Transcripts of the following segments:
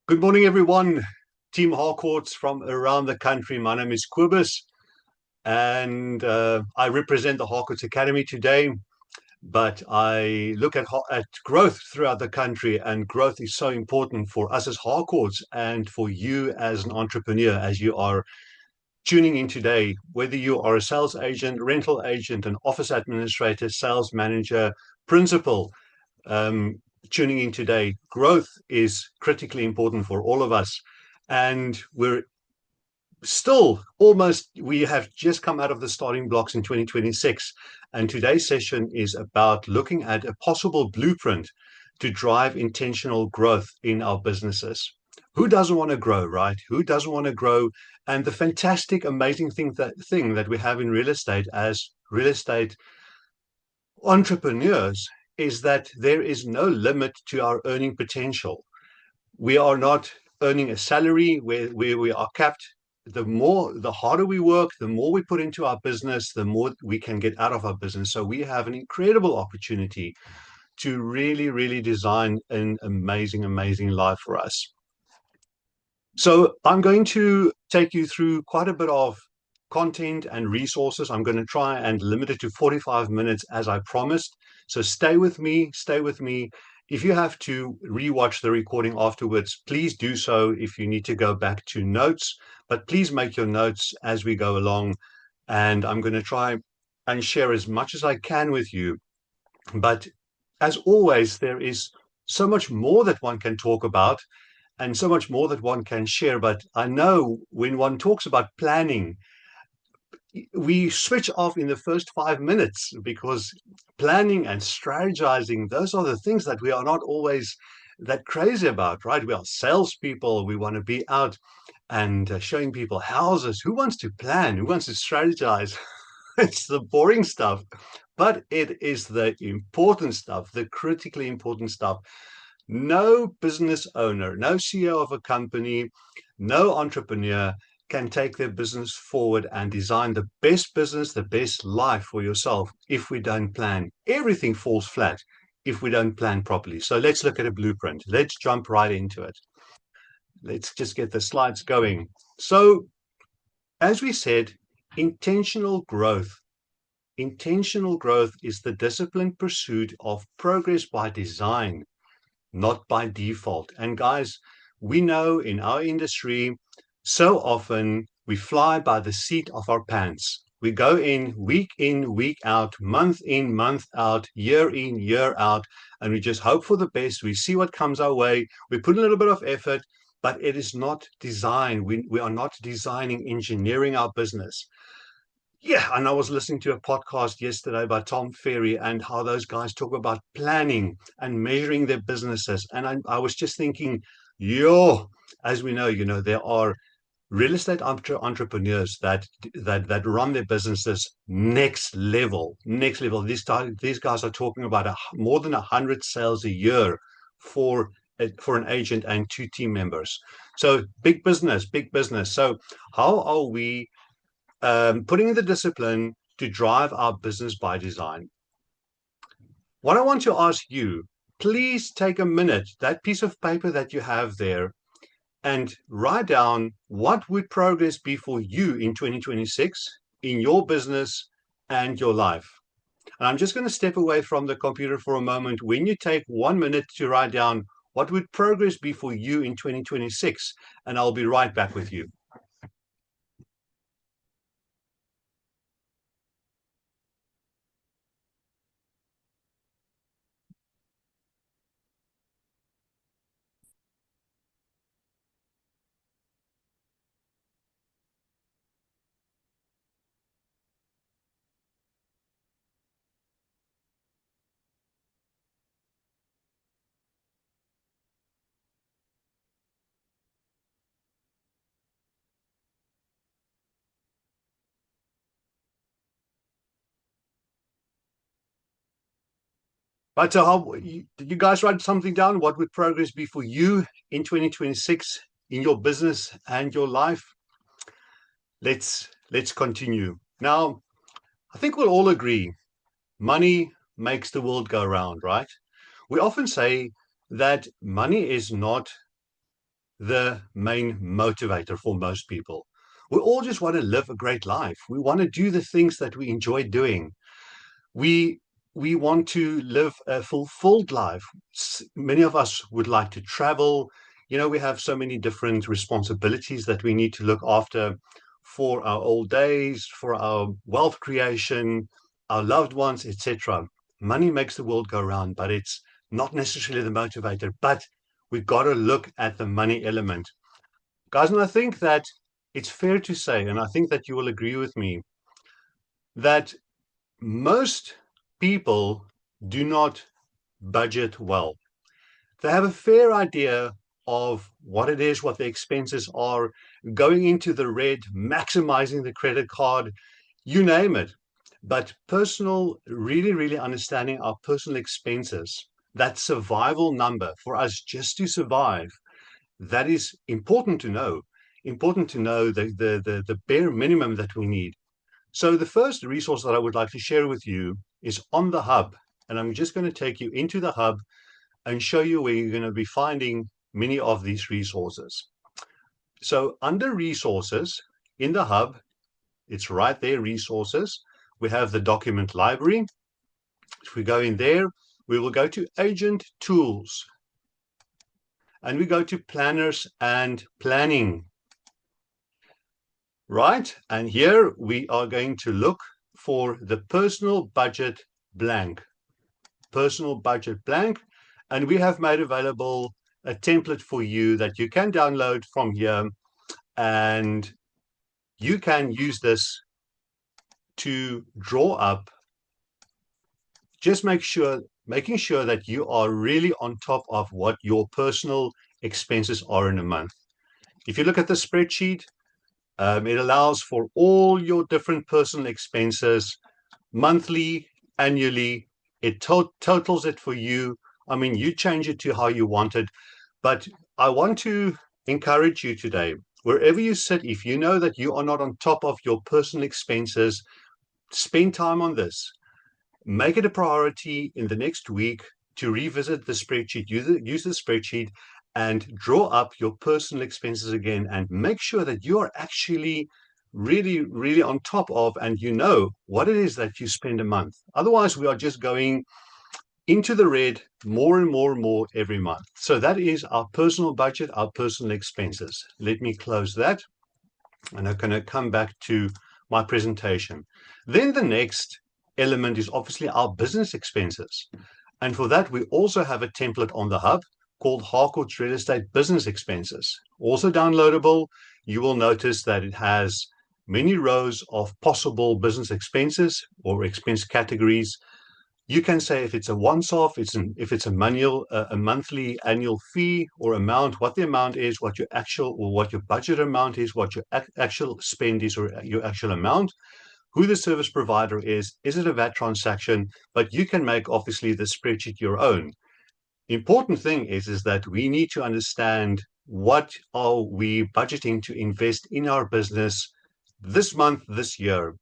Good morning, everyone. Team Harcourts from around the country. My name is Quibus, and I represent the Harcourts Academy today. But I look at growth throughout the country, and growth is so important for us as Harcourts and for you as an entrepreneur, as you are tuning in today. Whether you are a sales agent, rental agent, an office administrator, sales manager, principal, um, tuning in today. Growth is critically important for all of us. And we're still almost, we have just come out of the starting blocks in 2026. And today's session is about looking at a possible blueprint to drive intentional growth in our businesses. Who doesn't want to grow, right? Who doesn't want to grow? And the fantastic, amazing thing that we have in real estate as real estate entrepreneurs is that there is no limit to our earning potential. We are not earning a salary where we are capped. The harder we work, the more we put into our business, the more we can get out of our business. So we have an incredible opportunity to really, really design an amazing, amazing life for us. So I'm going to take you through quite a bit of content and resources. I'm going to try and limit it to 45 minutes as I promised. So stay with me, stay with me. If you have to rewatch the recording afterwards, please do so if you need to go back to notes, but please make your notes as we go along. And I'm going to try and share as much as I can with you. But as always, there is so much more that one can talk about and so much more that one can share. But I know when one talks about planning, we switch off in the first 5 minutes because planning and strategizing, those are the things that we are not always that crazy about, right? We are salespeople. We want to be out and showing people houses. Who wants to plan? Who wants to strategize? It's the boring stuff, but it is the important stuff, the critically important stuff. No business owner, no CEO of a company, no entrepreneur can take their business forward and design the best business, the best life for yourself if we don't plan. Everything falls flat if we don't plan properly. So let's look at a blueprint. Let's jump right into it. Let's just get the slides going. So, as we said, intentional growth. Intentional growth is the disciplined pursuit of progress by design, not by default. And guys, we know in our industry, so often we fly by the seat of our pants. We go in, week out, month in, month out, year in, year out, and we just hope for the best. We see what comes our way. We put a little bit of effort, but it is not design. We are not designing, engineering our business. Yeah, and I was listening to a podcast yesterday by Tom Ferry and how those guys talk about planning and measuring their businesses. And I was just thinking, yo, as we know, there are real estate entrepreneurs that run their businesses next level, next level. These guys are talking about more than 100 sales a year for for an agent and two team members. So big business, big business. So how are we putting in the discipline to drive our business by design? What I want to ask you, please take a minute, that piece of paper that you have there, and write down what would progress be for you in 2026 in your business and your life. And I'm just going to step away from the computer for a moment. When you take 1 minute to write down what would progress be for you in 2026, and I'll be right back with you. Right, so did you guys write something down? What would progress be for you in 2026 in your business and your life? Let's continue. Now, I think we'll all agree money makes the world go round, right? We often say that money is not the main motivator for most people. We all just want to live a great life. We want to do the things that we enjoy doing. We we want to live a fulfilled life. Many of us would like to travel. We have so many different responsibilities that we need to look after for our old days, for our wealth creation, our loved ones, etc. Money makes the world go round, but it's not necessarily the motivator. But we've got to look at the money element. Guys, and I think that it's fair to say, and I think that you will agree with me, that most people do not budget well. They have a fair idea of what it is, what the expenses are, going into the red, maximizing the credit card, you name it. But really, really understanding our personal expenses, that survival number for us just to survive, that is important to know. Important to know the bare minimum that we need. So the first resource that I would like to share with you is on the hub. And I'm just going to take you into the hub and show you where you're going to be finding many of these resources. So under resources in the hub, it's right there, resources. We have the document library. If we go in there, we will go to agent tools and we go to planners and planning. Right, and here we are going to look for the personal budget blank. Personal budget blank, and we have made available a template for you that you can download from here, and you can use this to draw up. Just making sure that you are really on top of what your personal expenses are in a month. If you look at the spreadsheet, it allows for all your different personal expenses monthly, annually. It totals it for you. I mean, you change it to how you want it. But I want to encourage you today, wherever you sit, if you know that you are not on top of your personal expenses, spend time on this. Make it a priority in the next week to revisit the spreadsheet, use the spreadsheet and draw up your personal expenses again and make sure that you are actually really, really on top of, and you know what it is that you spend a month. Otherwise, we are just going into the red more and more and more every month. So that is our personal budget, our personal expenses. Let me close that. And I'm going to come back to my presentation. Then the next element is obviously our business expenses. And for that, we also have a template on the hub called Harcourt's Real Estate Business Expenses. Also downloadable, you will notice that it has many rows of possible business expenses or expense categories. You can say if it's a once-off, if it's a monthly annual fee or amount, what the amount is, what your budget amount is, what your actual spend is, or your actual amount, who the service provider is it a VAT transaction? But you can make obviously the spreadsheet your own. Important thing is that we need to understand what are we budgeting to invest in our business this month, this year.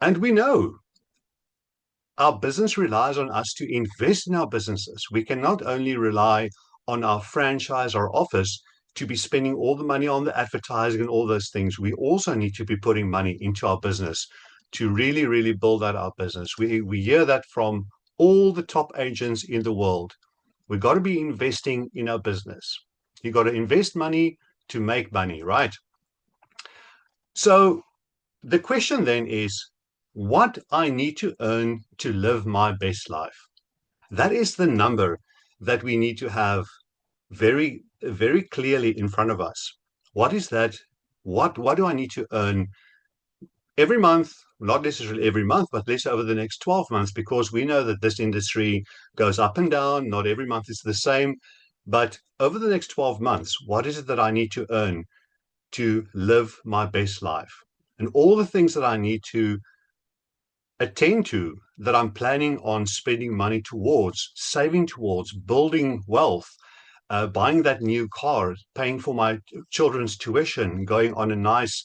And we know our business relies on us to invest in our businesses. We cannot only rely on our franchise, our office, to be spending all the money on the advertising and all those things. We also need to be putting money into our business to really, really build out our business. We hear that from all the top agents in the world. We've got to be investing in our business. You've got to invest money to make money, right? So the question then is, what I need to earn to live my best life? That is the number that we need to have very, very clearly in front of us. What is that? What do I need to earn every month? Not necessarily every month, but let's say over the next 12 months, because we know that this industry goes up and down. Not every month is the same. But over the next 12 months, what is it that I need to earn to live my best life? And all the things that I need to attend to, that I'm planning on spending money towards, saving towards, building wealth, buying that new car, paying for my children's tuition, going on a nice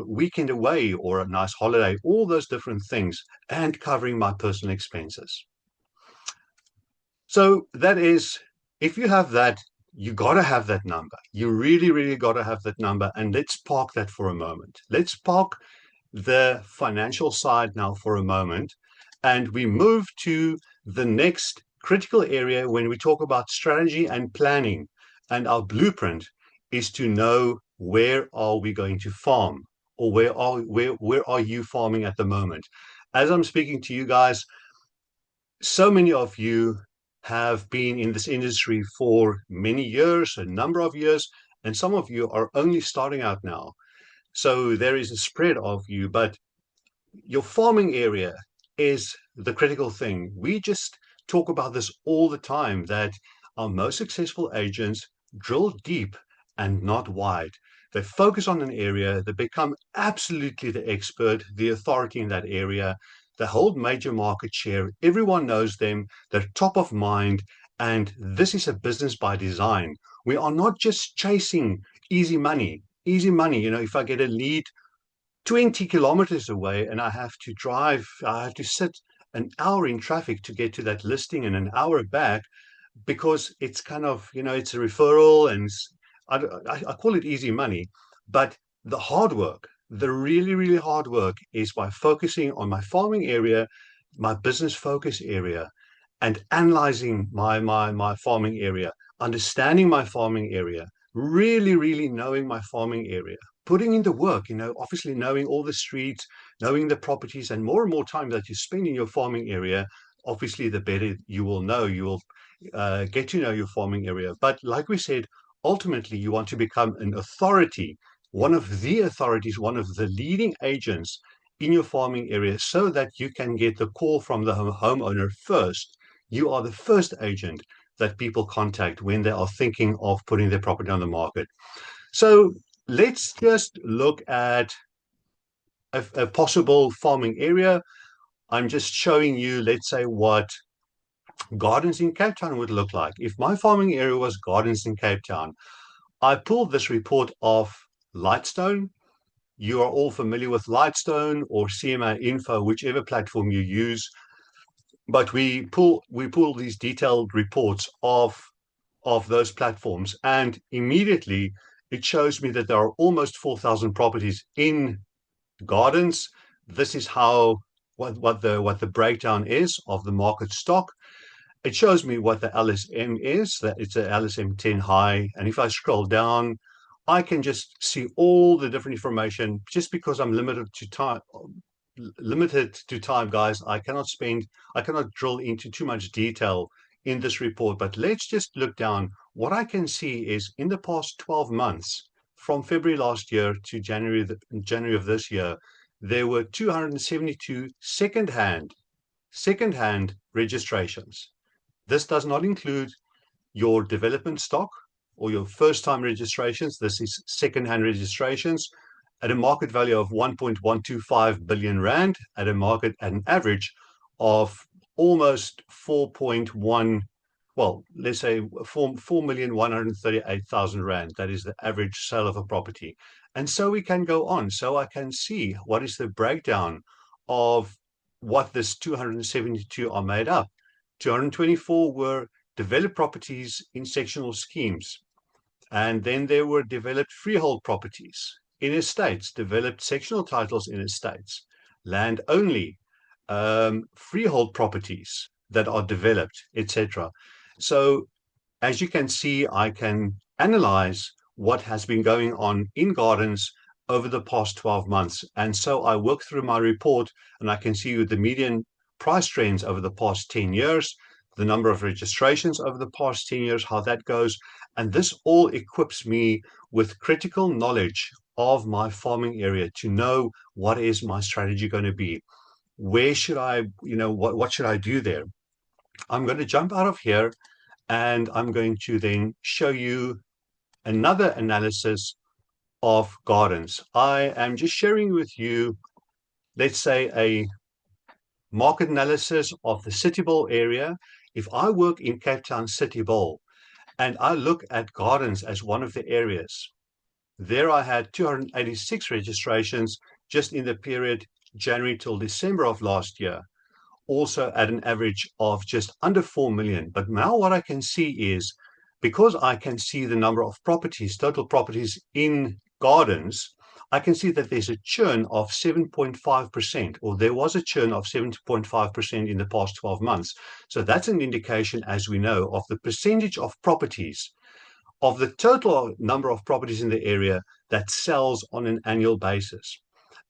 weekend away or a nice holiday, all those different things, and covering my personal expenses. So that is, if you have that you got to have that number. You really, really got to have that number. And let's park that for a moment. Let's park the financial side now for a moment. And we move to the next critical area when we talk about strategy and planning. And our blueprint is to know, where are we going to farm, or where are you farming at the moment? As I'm speaking to you guys, so many of you have been in this industry for many years, a number of years, and some of you are only starting out now. So there is a spread of you, but your farming area is the critical thing. We just talk about this all the time, that our most successful agents drill deep and not wide. They focus on an area, they become absolutely the expert, the authority in that area. They hold major market share. Everyone knows them. They're top of mind. And this is a business by design. We are not just chasing easy money. Easy money, if I get a lead 20 kilometers away and I have to sit an hour in traffic to get to that listing and an hour back, because it's kind of, it's a referral, and I call it easy money. But the hard work, the really, really hard work, is by focusing on my farming area, my business focus area, and analyzing my farming area, understanding my farming area, really, really knowing my farming area, putting in the work, obviously knowing all the streets, knowing the properties, and more time that you spend in your farming area, obviously the better you will know. You will get to know your farming area. But like we said, ultimately you want to become an authority, one of the authorities, one of the leading agents in your farming area, so that you can get the call from the homeowner first. You are the first agent that people contact when they are thinking of putting their property on the market. So let's just look at a possible farming area. I'm just showing you, let's say, what gardens in Cape Town would look like. If my farming area was gardens in Cape Town, I pulled this report off Lightstone. You are all familiar with Lightstone or CMA Info, whichever platform you use. But we pull these detailed reports of those platforms, and immediately it shows me that there are almost 4,000 properties in gardens. This is how what the breakdown is of the market stock. It shows me what the LSM is, that it's a LSM 10 high. And if I scroll down, I can just see all the different information. Just because I'm limited to time, guys, I cannot drill into too much detail in this report. But let's just look down. What I can see is, in the past 12 months, from February last year to January of this year, there were 272 second-hand registrations. This does not include your development stock or your first-time registrations. This is second-hand registrations at a market value of 1.125 billion rand, at an average of almost 4.1, well, let's say 4,138,000 rand. That is the average sale of a property. And so we can go on. So I can see what is the breakdown of what this 272 are made up. 224 were developed properties in sectional schemes. And then there were developed freehold properties in estates, developed sectional titles in estates, land only, freehold properties that are developed, etc. So as you can see, I can analyze what has been going on in gardens over the past 12 months. And so I work through my report, and I can see the median price trends over the past 10 years, the number of registrations over the past 10 years, how that goes. And this all equips me with critical knowledge of my farming area to know, what is my strategy going to be? Where should I, what should I do there? I'm going to jump out of here, and I'm going to then show you another analysis of gardens. I am just sharing with you, let's say, a market analysis of the City Bowl area. If I work in Cape Town City Bowl and I look at gardens as one of the areas, there I had 286 registrations just in the period January till December of last year, also at an average of just under 4 million. But now what I can see is because I can see the number of properties, total properties in gardens, I can see that there's a churn of 7.5%, or there was a churn of 7.5% in the past 12 months. So that's an indication, as we know, of the percentage of properties, of the total number of properties in the area that sells on an annual basis.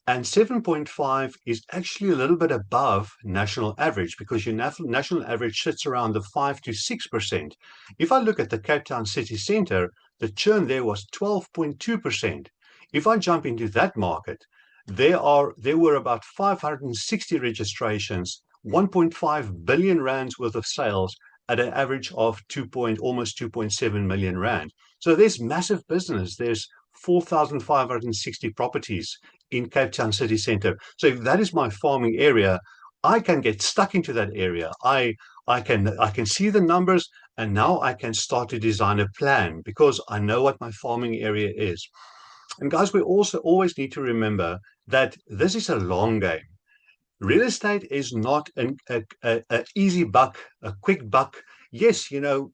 And 7.5 is actually a little bit above national average, because your national average sits around the 5 to 6%. If I look at the Cape Town city centre, the churn there was 12.2%. If I jump into that market, there were about 560 registrations, 1.5 billion rands worth of sales at an average of almost 2.7 million rand. So there's massive business. There's 4,560 properties in Cape Town city centre. So if that is my farming area, I can get stuck into that area. I can see the numbers, and now I can start to design a plan because I know what my farming area is. And guys, we also always need to remember that this is a long game. Real estate is not an easy buck, a quick buck. Yes, it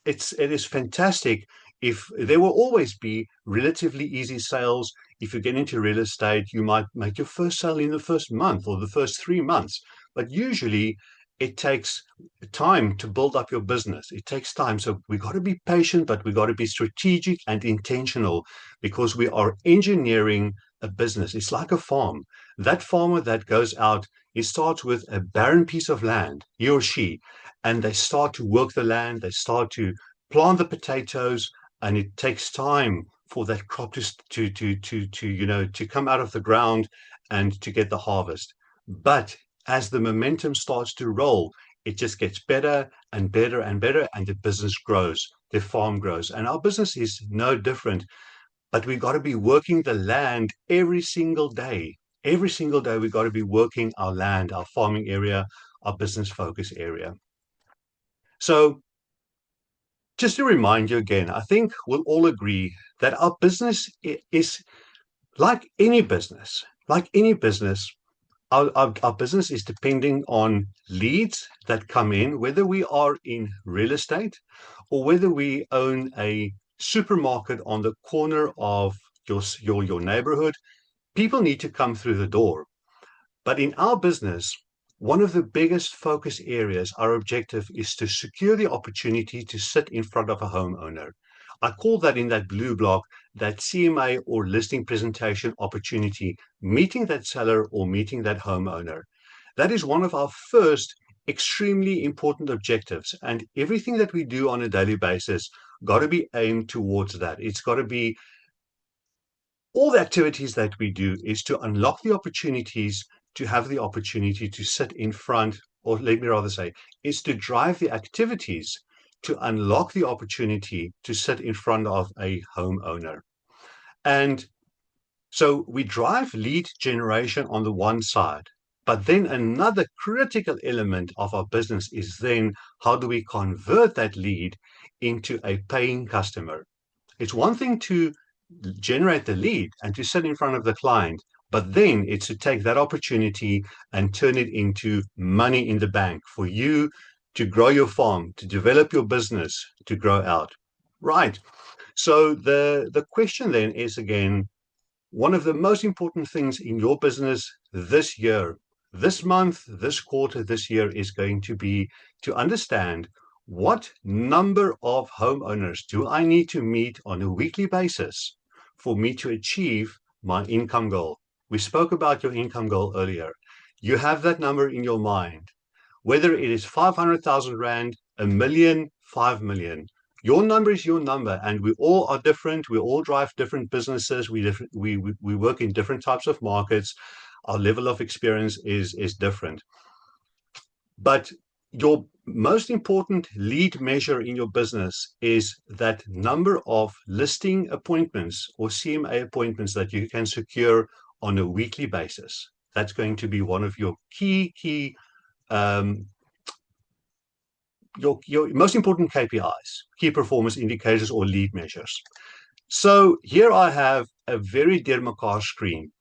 is fantastic if there will always be relatively easy sales. If you get into real estate, you might make your first sale in the first month or the first 3 months. But usually it takes time to build up your business. It takes time. So we got to be patient, but we got to be strategic and intentional, because we are engineering a business. It's like a farm. That farmer that goes out, he starts with a barren piece of land, he or she, and they start to work the land. They start to plant the potatoes, and it takes time for that crop to come out of the ground and to get the harvest. But as the momentum starts to roll, it just gets better and better and better, and the business grows, the farm grows. And our business is no different, but we got to be working the land every single day. Every single day, we got to be working our land, our farming area, our business focus area. So just to remind you again, I think we'll all agree that our business is like any business. Like any business, our business is depending on leads that come in, whether we are in real estate or whether we own a supermarket on the corner of your neighborhood. People need to come through the door. But in our business, one of the biggest focus areas, our objective, is to secure the opportunity to sit in front of a homeowner. I call that, in that blue block, that CMA or listing presentation opportunity, meeting that seller or meeting that homeowner. That is one of our first extremely important objectives. And everything that we do on a daily basis got to be aimed towards that. It's got to be, all the activities that we do is to unlock the opportunities, to have the opportunity to sit in front, or let me rather say, is to drive the activities to unlock the opportunity to sit in front of a homeowner. And so we drive lead generation on the one side, but then another critical element of our business is then how do we convert that lead into a paying customer? It's one thing to generate the lead and to sit in front of the client, but then it's to take that opportunity and turn it into money in the bank for you to grow your farm, to develop your business, to grow out. Right. So the question then is, again, one of the most important things in your business this year, this month, this quarter, this year is going to be to understand what number of homeowners do I need to meet on a weekly basis for me to achieve my income goal. We spoke about your income goal earlier. You have that number in your mind, whether it is 500,000 Rand, a million, 5 million. Your number is your number, and we all are different. We all drive different businesses. We work in different types of markets. Our level of experience is different. But your most important lead measure in your business is that number of listing appointments or CMA appointments that you can secure on a weekly basis. That's going to be one of your your most important KPIs, key performance indicators or lead measures. So here I have a very dear Mekar screen.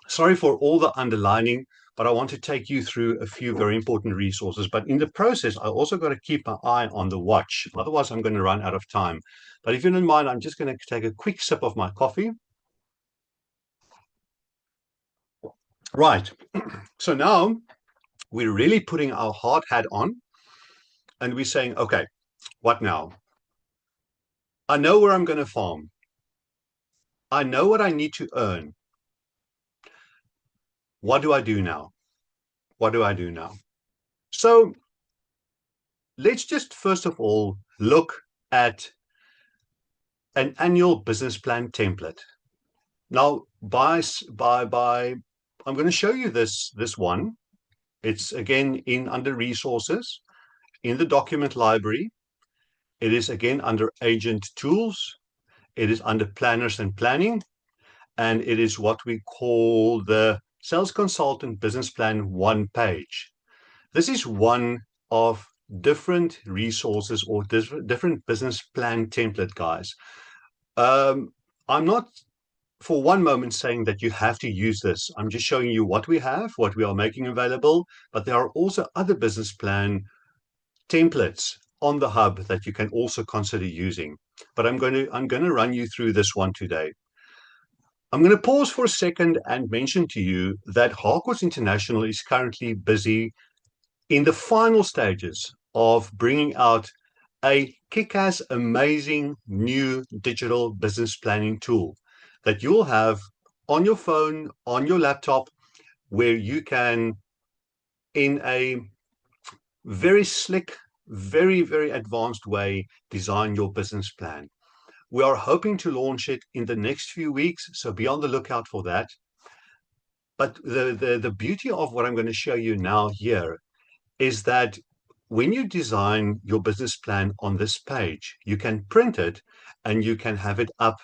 Sorry for all the underlining, but I want to take you through a few very important resources. But in the process, I also got to keep my eye on the watch. Otherwise, I'm going to run out of time. But if you don't mind, I'm just going to take a quick sip of my coffee. Right. So now we're really putting our hard hat on and we're saying, okay, what now? I know where I'm going to farm. I know what I need to earn. What do I do now? What do I do now? So let's just first of all look at an annual business plan template. Now, I'm going to show you this one. It's again in under resources in the document library. It is again under agent tools. It is under planners and planning, and it is what we call the sales consultant business plan one page. This is one of different resources or different business plan template, guys. I'm not for one moment saying that you have to use this. I'm just showing you what we have, what we are making available, but there are also other business plan templates on the hub that you can also consider using. But I'm going to run you through this one today. I'm going to pause for a second and mention to you that Harcourts International is currently busy in the final stages of bringing out a kick-ass, amazing new digital business planning tool that you'll have on your phone, on your laptop, where you can, in a very slick, very, very advanced way, design your business plan. We are hoping to launch it in the next few weeks, so be on the lookout for that. But the beauty of what I'm going to show you now here is that when you design your business plan on this page, you can print it and you can have it up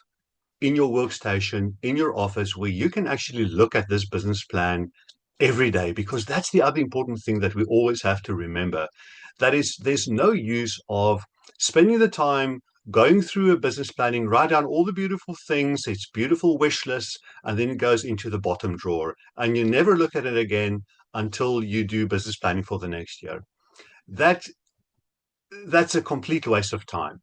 in your workstation, in your office, where you can actually look at this business plan every day, because that's the other important thing that we always have to remember. That is, there's no use of spending the time going through a business planning, write down all the beautiful things, its beautiful wish lists, and then it goes into the bottom drawer. And you never look at it again until you do business planning for the next year. That's a complete waste of time.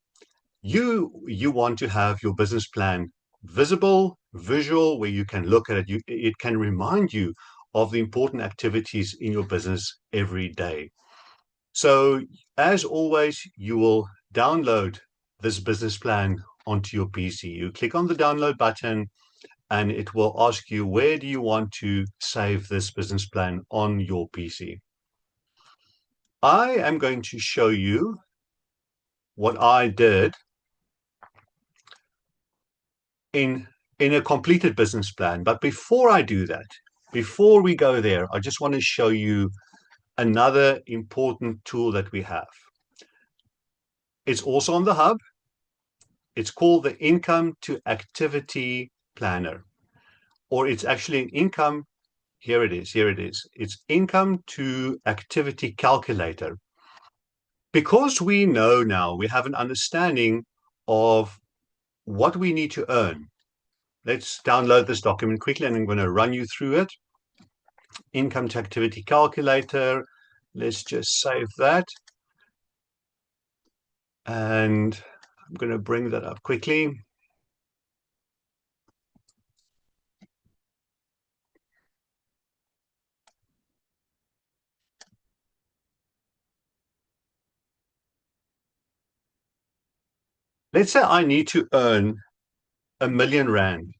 You want to have your business plan visible, visual, where you can look at it. It can remind you of the important activities in your business every day. So, as always, you will download this business plan onto your PC. You click on the download button and it will ask you, where do you want to save this business plan on your PC? I am going to show you what I did in a completed business plan. But before I do that, before we go there, I just want to show you another important tool that we have. It's also on the hub. It's called the Income to Activity Planner, or it's actually an income. Here it is. Here it is. It's Income to Activity Calculator. Because we know now, we have an understanding of what we need to earn. Let's download this document quickly and I'm going to run you through it. Income to Activity Calculator. Let's just save that. And I'm going to bring that up quickly. Let's say I need to earn R1,000,000.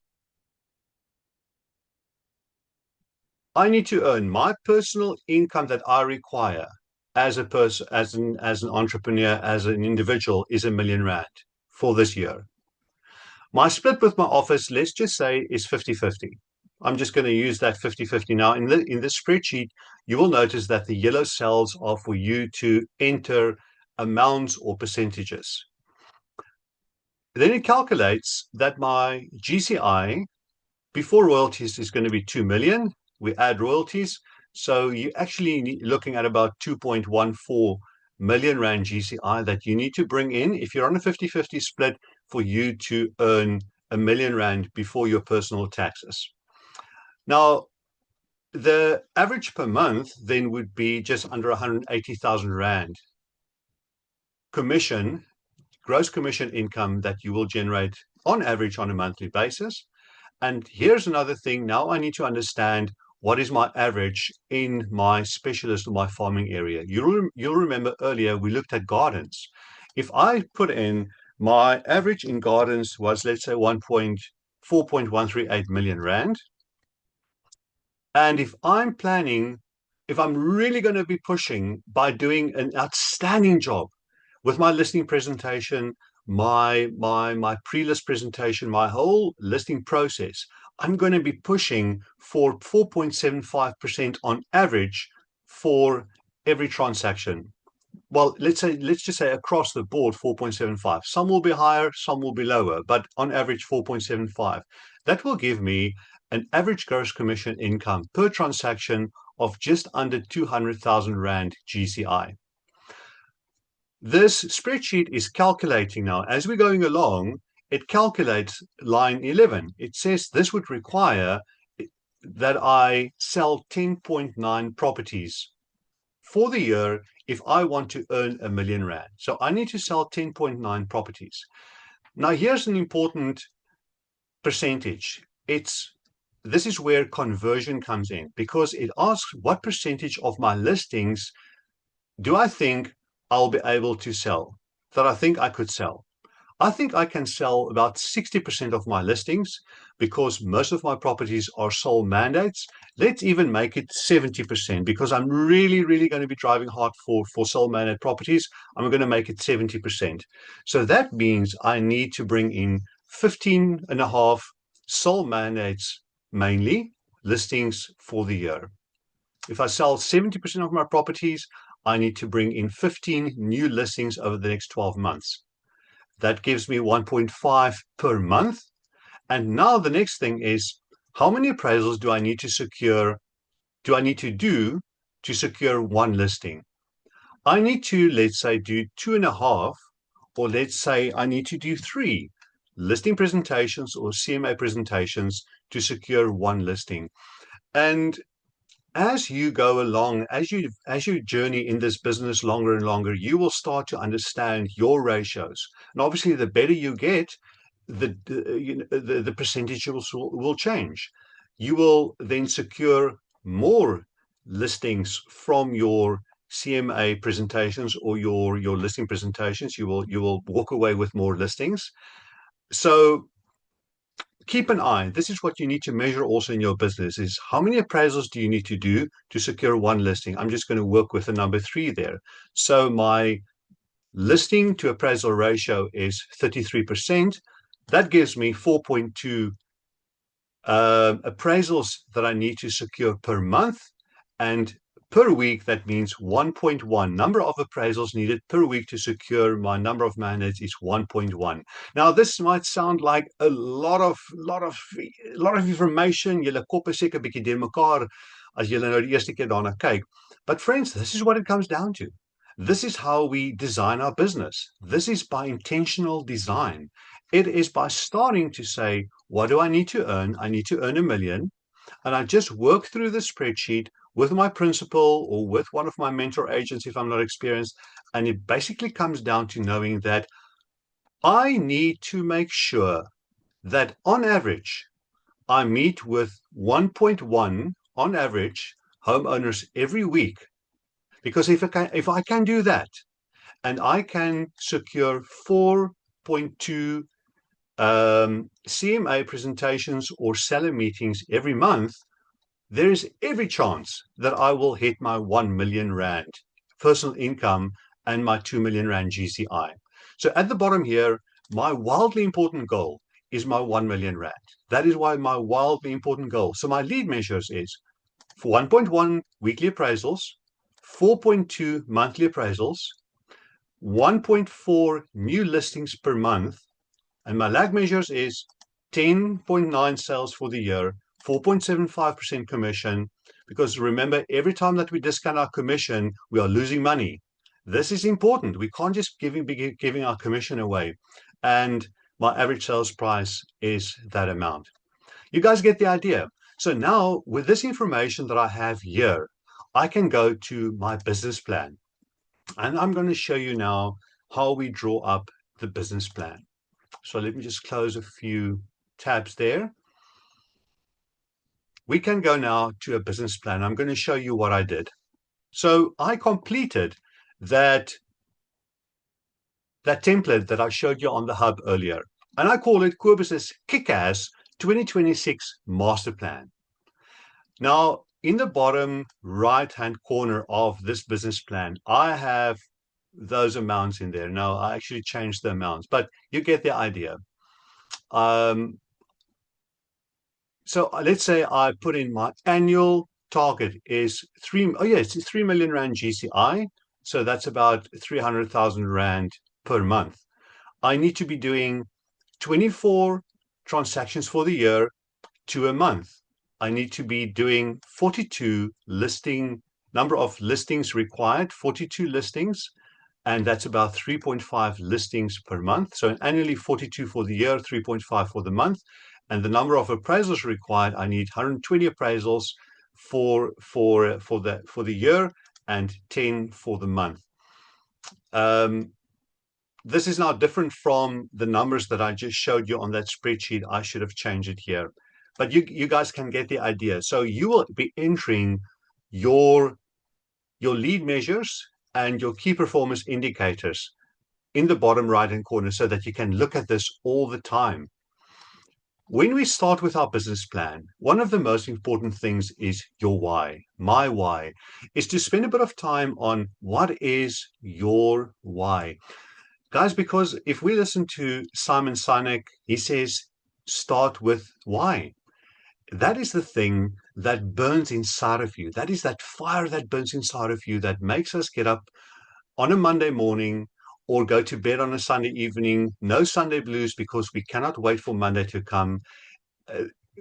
I need to earn my personal income that I require as a person, as an entrepreneur, as an individual, is R1,000,000 for this year. My split with my office, let's just say, is 50-50. I'm just going to use that 50-50 now. In the spreadsheet, you will notice that the yellow cells are for you to enter amounts or percentages. Then it calculates that my GCI before royalties is going to be 2 million. We add royalties. So you're actually looking at about 2.14 million Rand GCI that you need to bring in if you're on a 50-50 split for you to earn R1,000,000 before your personal taxes. Now, The average per month then would be just under 180,000 Rand commission, gross commission income that you will generate on average on a monthly basis. And here's another thing. Now I need to understand what is my average in my specialist or my farming area. You'll remember earlier we looked at gardens. If I put in my average in gardens was, let's say, 4.138 million Rand. And if I'm planning, if I'm really going to be pushing by doing an outstanding job with my listing presentation, my pre-list presentation, my whole listing process, I'm going to be pushing for 4.75% on average for every transaction. Well, let's just say across the board 4.75. Some will be higher, some will be lower, but on average 4.75. That will give me an average gross commission income per transaction of just under 200,000 Rand GCI. This spreadsheet is calculating now. As we're going along, it calculates line 11. It says this would require that I sell 10.9 properties for the year if I want to earn R1 million. So I need to sell 10.9 properties. Now, here's an important percentage. This is where conversion comes in, because it asks what percentage of my listings do I think I'll be able to sell, that I think I could sell. I think I can sell about 60% of my listings because most of my properties are sole mandates. Let's even make it 70% because I'm really, really going to be driving hard for sole mandate properties. I'm going to make it 70%. So that means I need to bring in 15 and a half sole mandates, mainly listings for the year. If I sell 70% of my properties, I need to bring in 15 new listings over the next 12 months. That gives me 1.5 per month. And now the next thing is, how many appraisals do I need to secure? Do I need to do to secure one listing? I need to, let's say, do 2.5, or let's say I need to do 3 listing presentations or CMA presentations to secure one listing. And as you go along, as you journey in this business longer and longer, you will start to understand your ratios. And obviously, the better you get, the percentages will change. You will then secure more listings from your CMA presentations or your listing presentations. You will walk away with more listings. So keep an eye. This is what you need to measure also in your business, is how many appraisals do you need to do to secure one listing? I'm just going to work with the number 3 there. So my listing to appraisal ratio is 33%. That gives me 4.2 appraisals that I need to secure per month. And per week, that means 1.1. Number of appraisals needed per week to secure my number of mandates is 1.1. Now, this might sound like a lot of information. Julle kop is seker bietjie deurmekaar as julle nou die eerste keer daarna kyk. But friends, this is what it comes down to. This is how we design our business. This is by intentional design. It is by starting to say, what do I need to earn? I need to earn $1 million. And I just work through the spreadsheet with my principal or with one of my mentor agents if I'm not experienced. And it basically comes down to knowing that I need to make sure that on average, I meet with 1.1 on average homeowners every week. Because if I can do that, and I can secure 4.2 CMA presentations or seller meetings every month, there is every chance that I will hit my 1 million Rand personal income and my 2 million Rand GCI. So at the bottom here, my wildly important goal is my 1 million Rand. That is why my wildly important goal. So my lead measures is for 1.1 weekly appraisals, 4.2 monthly appraisals, 1.4 new listings per month, and my lag measures is 10.9 sales for the year, 4.75% commission, because remember, every time that we discount our commission, we are losing money. This is important. We can't just be giving our commission away. And my average sales price is that amount. You guys get the idea. So now with this information that I have here, I can go to my business plan. And I'm going to show you now how we draw up the business plan. So let me just close a few tabs there. We can go now to a business plan. I'm going to show you what I did. So I completed that template that I showed you on the hub earlier. And I call it Cobus's Kick-Ass 2026 Master Plan. Now, in the bottom right-hand corner of this business plan, I have those amounts in there. Now, I actually changed the amounts, but you get the idea. So let's say I put in my annual target is it's 3 million Rand GCI. So that's about 300,000 Rand per month. I need to be doing 24 transactions for the year to a month. I need to be doing 42 number of listings required, 42 listings, and that's about 3.5 listings per month. So annually 42 for the year, 3.5 for the month. And the number of appraisals required, I need 120 appraisals for the year and 10 for the month. This is now different from the numbers that I just showed you on that spreadsheet. I should have changed it here, but you guys can get the idea. So you will be entering your lead measures and your key performance indicators in the bottom right-hand corner so that you can look at this all the time. When we start with our business plan, one of the most important things is your why. My why is to spend a bit of time on what is your why. Guys, because if we listen to Simon Sinek, he says, start with why. That is the thing that burns inside of you. That is that fire that burns inside of you that makes us get up on a Monday morning or go to bed on a Sunday evening. No Sunday blues because we cannot wait for Monday to come.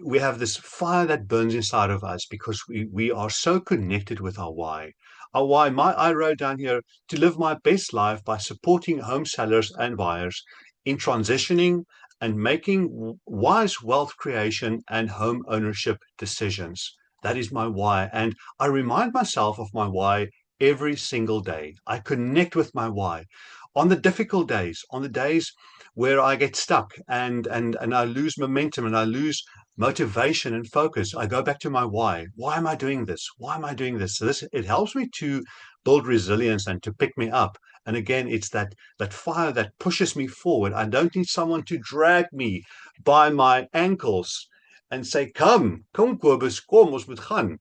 We have this fire that burns inside of us because we are so connected with our why. Our why, I wrote down here, to live my best life by supporting home sellers and buyers in transitioning and making wise wealth creation and home ownership decisions. That is my why. And I remind myself of my why every single day. I connect with my why. On the difficult days, on the days where I get stuck and I lose momentum and I lose motivation and focus, I go back to my why. Why am I doing this? Why am I doing this? So it helps me to build resilience and to pick me up. And again, it's that fire that pushes me forward. I don't need someone to drag me by my ankles and say, come Kobus, kom, ons moet gaan.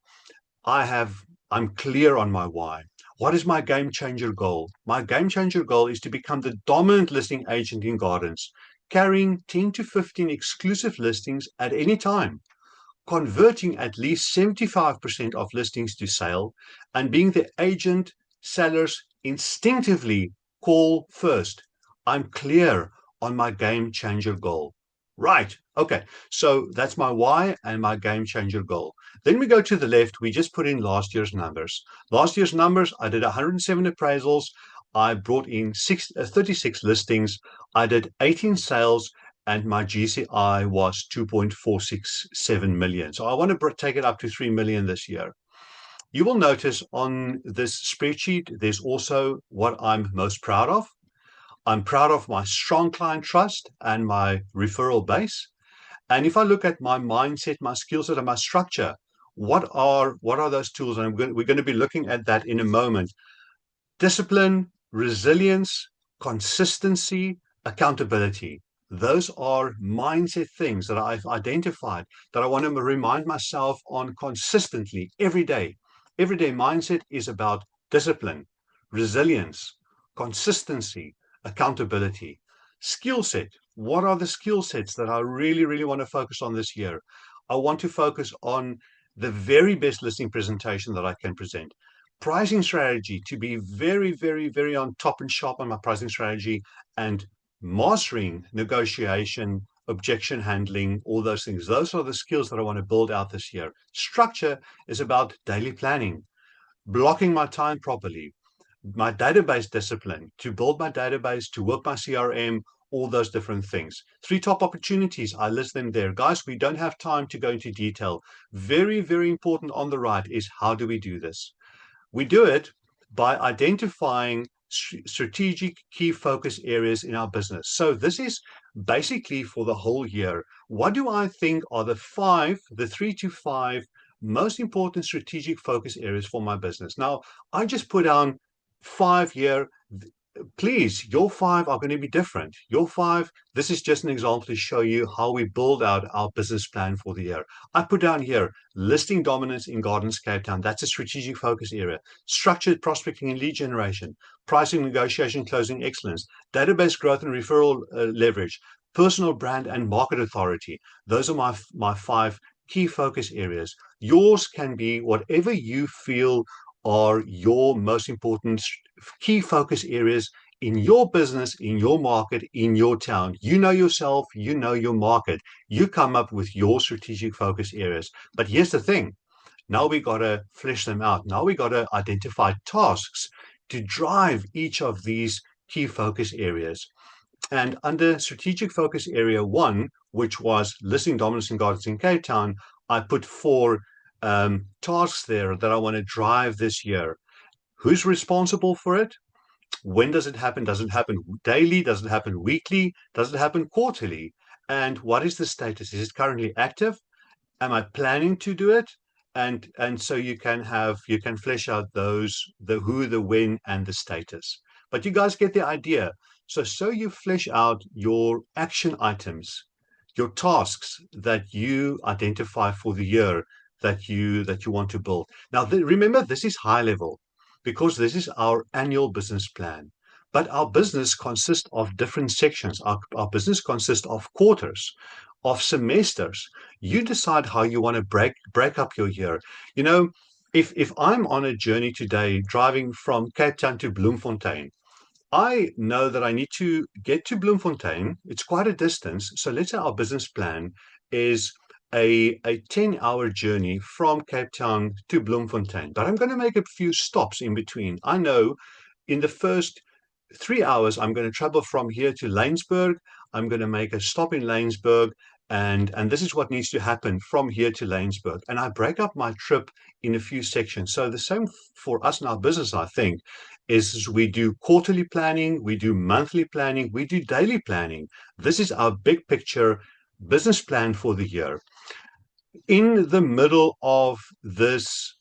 I'm clear on my why. What is my game changer goal? My game changer goal is to become the dominant listing agent in gardens, carrying 10 to 15 exclusive listings at any time, converting at least 75% of listings to sale, and being the agent sellers instinctively call first. I'm clear on my game changer goal. Right. Okay. So that's my why and my game changer goal. Then we go to the left. We just put in last year's numbers. Last year's numbers, I did 107 appraisals. I brought in 36 listings. I did 18 sales and my GCI was 2.467 million. So I want to take it up to 3 million this year. You will notice on this spreadsheet, there's also what I'm most proud of. I'm proud of my strong client trust and my referral base. And if I look at my mindset, my skill set, and my structure, what are those tools? And we're going to be looking at that in a moment. Discipline, resilience, consistency, accountability. Those are mindset things that I've identified that I want to remind myself on consistently every day. Everyday mindset is about discipline, resilience, consistency, accountability. Skill set. What are the skill sets that I really, really want to focus on this year? I want to focus on the very best listing presentation that I can present. Pricing strategy, to be very, very, very on top and sharp on my pricing strategy, and mastering negotiation, objection handling, all those things. Those are the skills that I want to build out this year. Structure is about daily planning, blocking my time properly, my database discipline, to build my database, to work my CRM, all those different things. 3 top opportunities, I list them there. Guys, we don't have time to go into detail. Very, very important on the right is how do we do this? We do it by identifying strategic key focus areas in our business. So this is basically for the whole year. What do I think are the 3 to 5 most important strategic focus areas for my business? Now, I just put down 5 here. Please, your 5 are going to be different. Your 5, this is just an example to show you how we build out our business plan for the year. I put down here listing dominance in Gardens Cape Town. That's a strategic focus area. Structured prospecting and lead generation, pricing, negotiation, closing excellence, database growth and referral leverage, personal brand and market authority. Those are my 5 key focus areas. Yours can be whatever you feel are your most important key focus areas in your business, in your market, in your town. You know yourself, you know your market. You come up with your strategic focus areas. But here's the thing. Now we got to flesh them out. Now we got to identify tasks to drive each of these key focus areas. And under strategic focus area 1, which was listing dominance in Gardens in Cape Town, I put 4 tasks there that I want to drive this year. Who's responsible for it? When does it happen? Does it happen daily? Does it happen weekly? Does it happen quarterly? And what is the status? Is it currently active? Am I planning to do it? And so you can flesh out those, the who, the when, and the status. But you guys get the idea. So you flesh out your action items, your tasks that you identify for the year that you want to build. Now, remember, this is high level because this is our annual business plan. But our business consists of different sections. Our business consists of quarters, of semesters. You decide how you want to break up your year. You know, if I'm on a journey today driving from Cape Town to Bloemfontein, I know that I need to get to Bloemfontein. It's quite a distance. So let's say our business plan is a 10-hour journey from Cape Town to Bloemfontein. But I'm going to make a few stops in between. I know in the first 3 hours, I'm going to travel from here to Laingsburg. I'm going to make a stop in Laingsburg. And this is what needs to happen from here to Laingsburg. And I break up my trip in a few sections. So the same for us in our business, I think, is we do quarterly planning, we do monthly planning, we do daily planning. This is our big picture business plan for the year. In the middle of this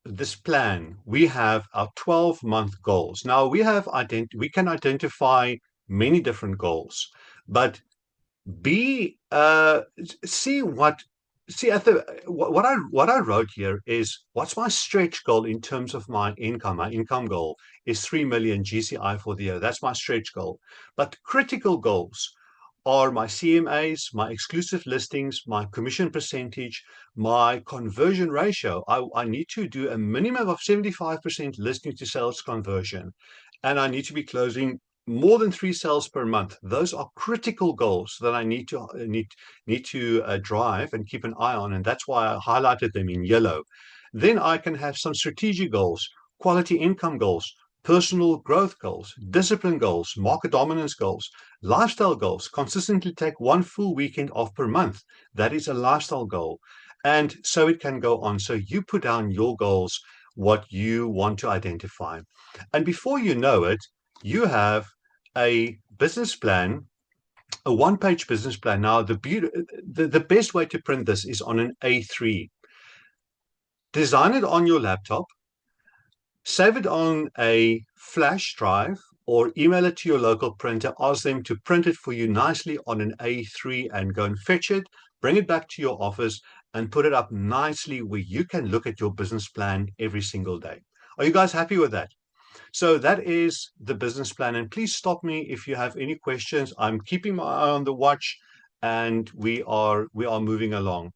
this plan, we have our 12-month goals. Now we can identify many different goals, but what I wrote here is what's my stretch goal in terms of my income. My income goal is 3 million GCI for the year. That's my stretch goal. But critical goals are my CMAs, my exclusive listings, my commission percentage, my conversion ratio. I need to do a minimum of 75% listing to sales conversion, and I need to be closing more than 3 sales per month. Those are critical goals that I need to drive and keep an eye on, and that's why I highlighted them in yellow. Then I can have some strategic goals, quality income goals, personal growth goals, discipline goals, market dominance goals, lifestyle goals. Consistently take 1 full weekend off per month. That is a lifestyle goal. And so it can go on. So you put down your goals, what you want to identify. And before you know it, you have a business plan, a 1-page business plan. Now, the best way to print this is on an A3. Design it on your laptop, save it on a flash drive, or email it to your local printer. Ask them to print it for you nicely on an A3 and go and fetch it, bring it back to your office and put it up nicely where you can look at your business plan every single day. Are you guys happy with that? So that is the business plan. And please stop me if you have any questions. I'm keeping my eye on the watch and we are moving along.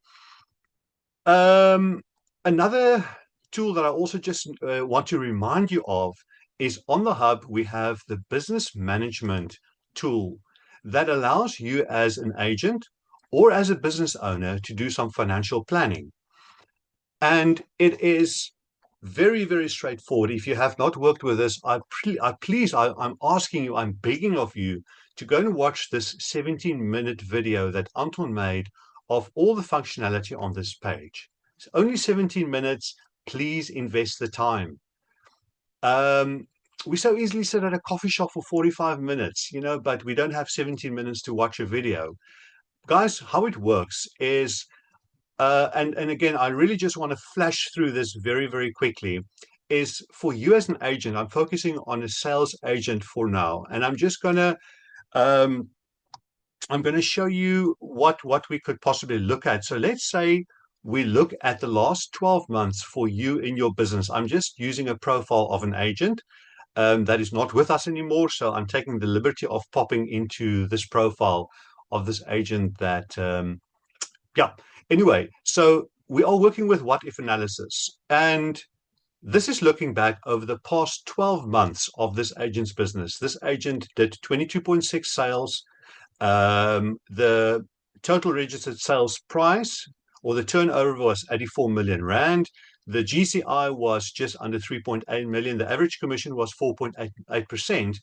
Another tool that I also just want to remind you of is on the hub, we have the business management tool that allows you as an agent or as a business owner to do some financial planning. And it is very, very straightforward. If you have not worked with this, I'm asking you, I'm begging of you to go and watch this 17-minute video that Anton made of all the functionality on this page. It's only 17 minutes. Please invest the time. We so easily sit at a coffee shop for 45 minutes, but we don't have 17 minutes to watch a video. Guys, how it works is, and again, I really just want to flash through this very, very quickly, is for you as an agent, I'm focusing on a sales agent for now, and um, I'm going to show you what we could possibly look at. So let's say we look at the last 12 months for you in your business. I'm just using a profile of an agent that is not with us anymore. So I'm taking the liberty of popping into this profile of this agent that, yeah. Anyway, so we are working with what if analysis. And this is looking back over the past 12 months of this agent's business. This agent did 22.6 sales. The total registered sales price or the turnover was 84 million Rand. The GCI was just under 3.8 million. The average commission was 4.8%.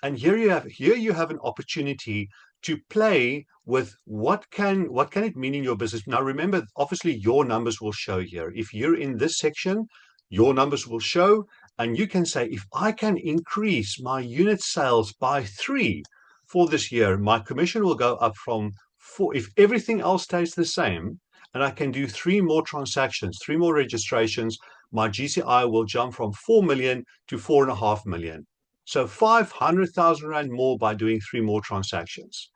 And here you have an opportunity to play with what can it mean in your business. Now remember, obviously your numbers will show here. If you're in this section, your numbers will show, and you can say, if I can increase my unit sales by 3 for this year, my commission will go up from 4. If everything else stays the same, and I can do 3 more transactions, 3 more registrations, my GCI will jump from 4 million to 4.5 million. So 500,000 Rand more by doing 3 more transactions.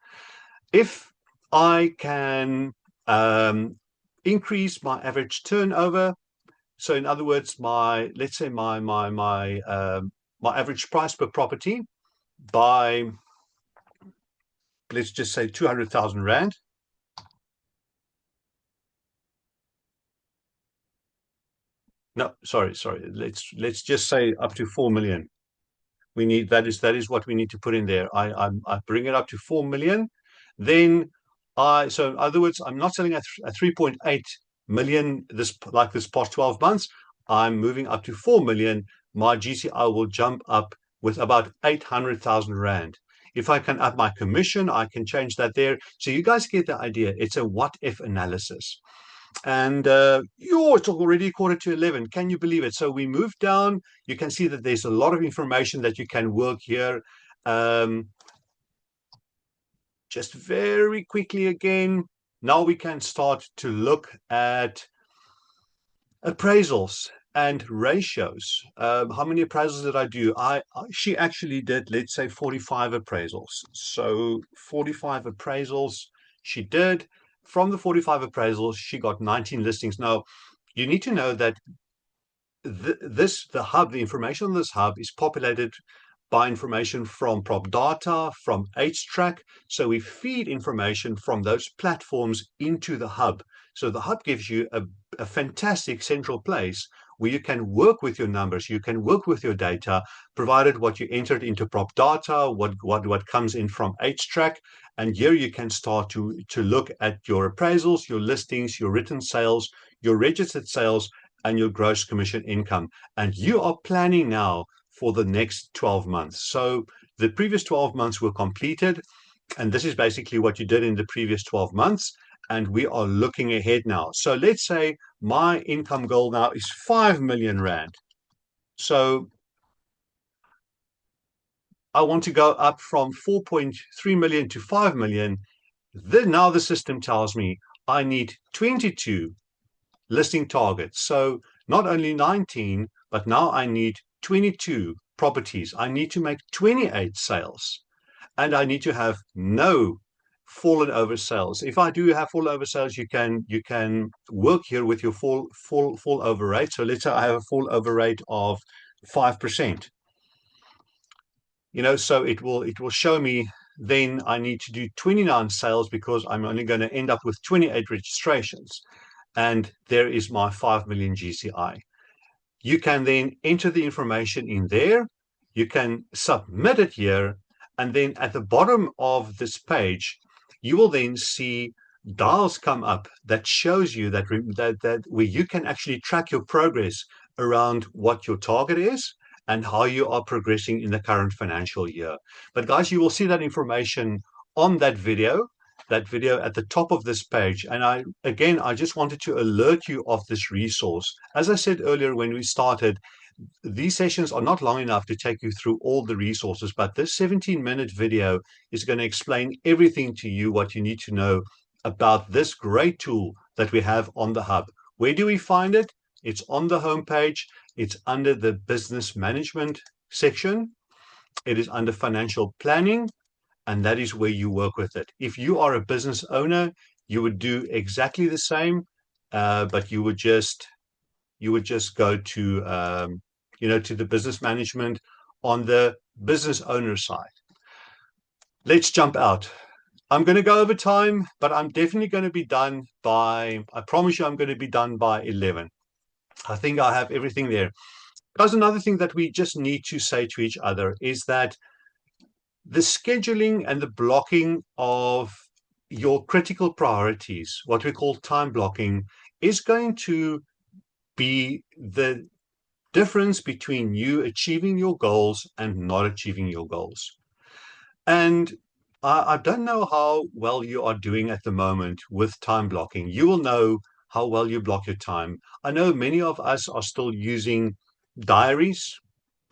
If I can increase my average turnover, so in other words, let's say my average price per property by, let's just say 200,000 Rand. No, sorry. Let's just say up to 4 million. We need that is what we need to put in there. I bring it up to 4 million. Then so in other words, I'm not selling at 3.8 million this past 12 months. I'm moving up to 4 million. My GCI will jump up with about 800,000 Rand. If I can up my commission, I can change that there. So you guys get the idea. It's a what if analysis. And it's already 11:15. Can you believe it? So we move down. You can see that there's a lot of information that you can work here. Just very quickly again, now we can start to look at appraisals and ratios. How many appraisals did I do? She actually did, let's say, 45 appraisals. So 45 appraisals she did. From the 45 appraisals, she got 19 listings. Now, you need to know that the information on this hub is populated by information from PropData, from HTrack. So we feed information from those platforms into the hub. So the hub gives you a fantastic central place where you can work with your numbers, you can work with your data, provided what you entered into PropData, what comes in from HTrack, and here you can start to look at your appraisals, your listings, your written sales, your registered sales, and your gross commission income. And you are planning now for the next 12 months. So the previous 12 months were completed, and this is basically what you did in the previous 12 months. And we are looking ahead now. So let's say my income goal now is 5 million Rand. So I want to go up from 4.3 million to 5 million. Then now the system tells me I need 22 listing targets. So not only 19, but now I need 22 properties. I need to make 28 sales, and I need to have no fallen over sales. If I do have fall over sales, you can work here with your fall over rate. So let's say I have a fall over rate of 5%. So it will show me then I need to do 29 sales because I'm only going to end up with 28 registrations. And there is my 5 million GCI. You can then enter the information in there. You can submit it here. And then at the bottom of this page, you will then see dials come up that shows you that where you can actually track your progress around what your target is and how you are progressing in the current financial year. But guys, you will see that information on that video at the top of this page. And I just wanted to alert you of this resource. As I said earlier when we started, these sessions are not long enough to take you through all the resources, but this 17-minute video is going to explain everything to you, what you need to know about this great tool that we have on the hub. Where do we find it? It's on the homepage. It's under the business management section. It is under financial planning, and that is where you work with it. If you are a business owner, you would do exactly the same, but you would just go to to the business management on the business owner side. Let's jump out. I'm going to go over time, but I'm definitely going to be done by, I promise you I'm going to be done by 11. I think I have everything there. Guys, another thing that we just need to say to each other is that the scheduling and the blocking of your critical priorities, what we call time blocking, is going to be the difference between you achieving your goals and not achieving your goals. And I don't know how well you are doing at the moment with time blocking. You will know how well you block your time. I know many of us are still using diaries.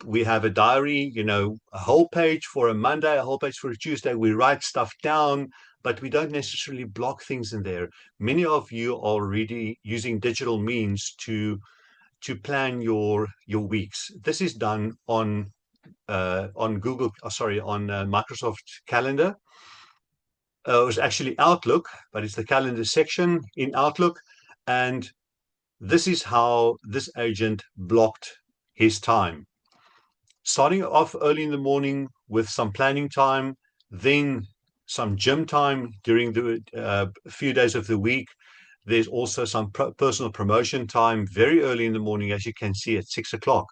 We have a diary, a whole page for a Monday, a whole page for a Tuesday. We write stuff down, but we don't necessarily block things in there. Many of you are already using digital means to plan your weeks. This is done on Google, on Microsoft Calendar. It was actually Outlook, but it's the calendar section in Outlook. And this is how this agent blocked his time. Starting off early in the morning with some planning time, then some gym time during the few days of the week. There's also some personal promotion time very early in the morning, as you can see at 6 o'clock.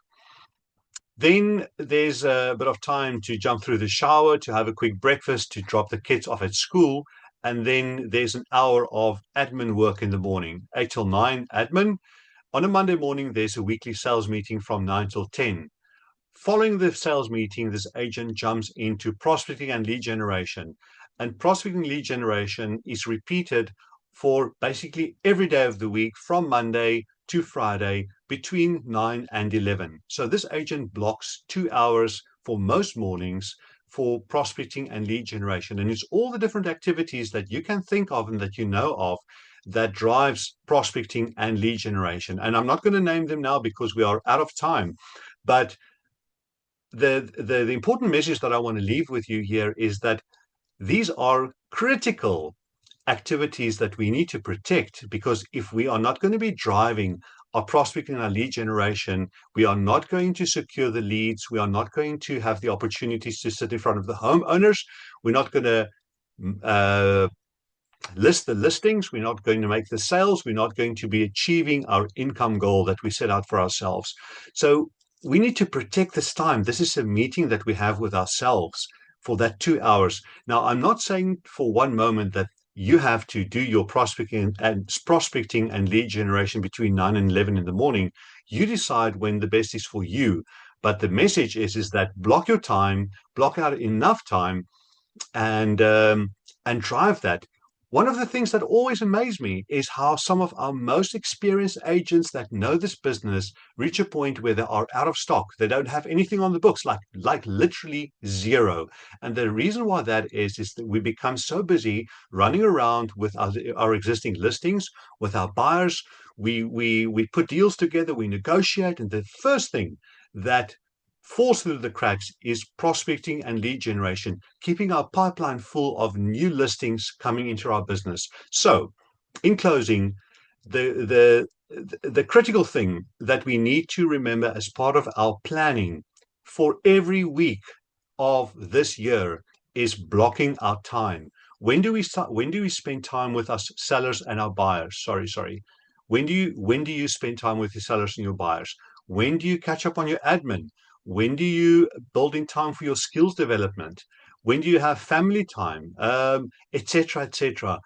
Then there's a bit of time to jump through the shower, to have a quick breakfast, to drop the kids off at school. And then there's an hour of admin work in the morning, 8 till 9 admin. On a Monday morning, there's a weekly sales meeting from 9 till 10. Following the sales meeting, this agent jumps into prospecting and lead generation. And prospecting lead generation is repeated for basically every day of the week from Monday to Friday between 9 and 11. So this agent blocks 2 hours for most mornings for prospecting and lead generation. And it's all the different activities that you can think of and that you know of that drives prospecting and lead generation. And I'm not going to name them now because we are out of time. But the important message that I want to leave with you here is that these are critical activities that we need to protect, because if we are not going to be driving our prospecting and our lead generation, we are not going to secure the leads. We are not going to have the opportunities to sit in front of the homeowners. We're not going to list the listings. We're not going to make the sales. We're not going to be achieving our income goal that we set out for ourselves. So we need to protect this time. This is a meeting that we have with ourselves for that 2 hours. Now, I'm not saying for one moment that you have to do your prospecting and lead generation between 9 and 11 in the morning. You decide when the best is for you. But the message is that block your time, block out enough time, and drive that. One of the things that always amazed me is how some of our most experienced agents that know this business reach a point where they are out of stock. They don't have anything on the books, like literally zero. And the reason why that is that we become so busy running around with our existing listings, with our buyers. We put deals together, we negotiate, and the first thing that falls through the cracks is prospecting and lead generation, keeping our pipeline full of new listings coming into our business. So, in closing, the critical thing that we need to remember as part of our planning for every week of this year is blocking our time. When do we start? When do we spend time with us sellers and our buyers? Sorry. When do you spend time with your sellers and your buyers? When do you catch up on your admin? When do you build in time for your skills development? When do you have family time, etc., etc.?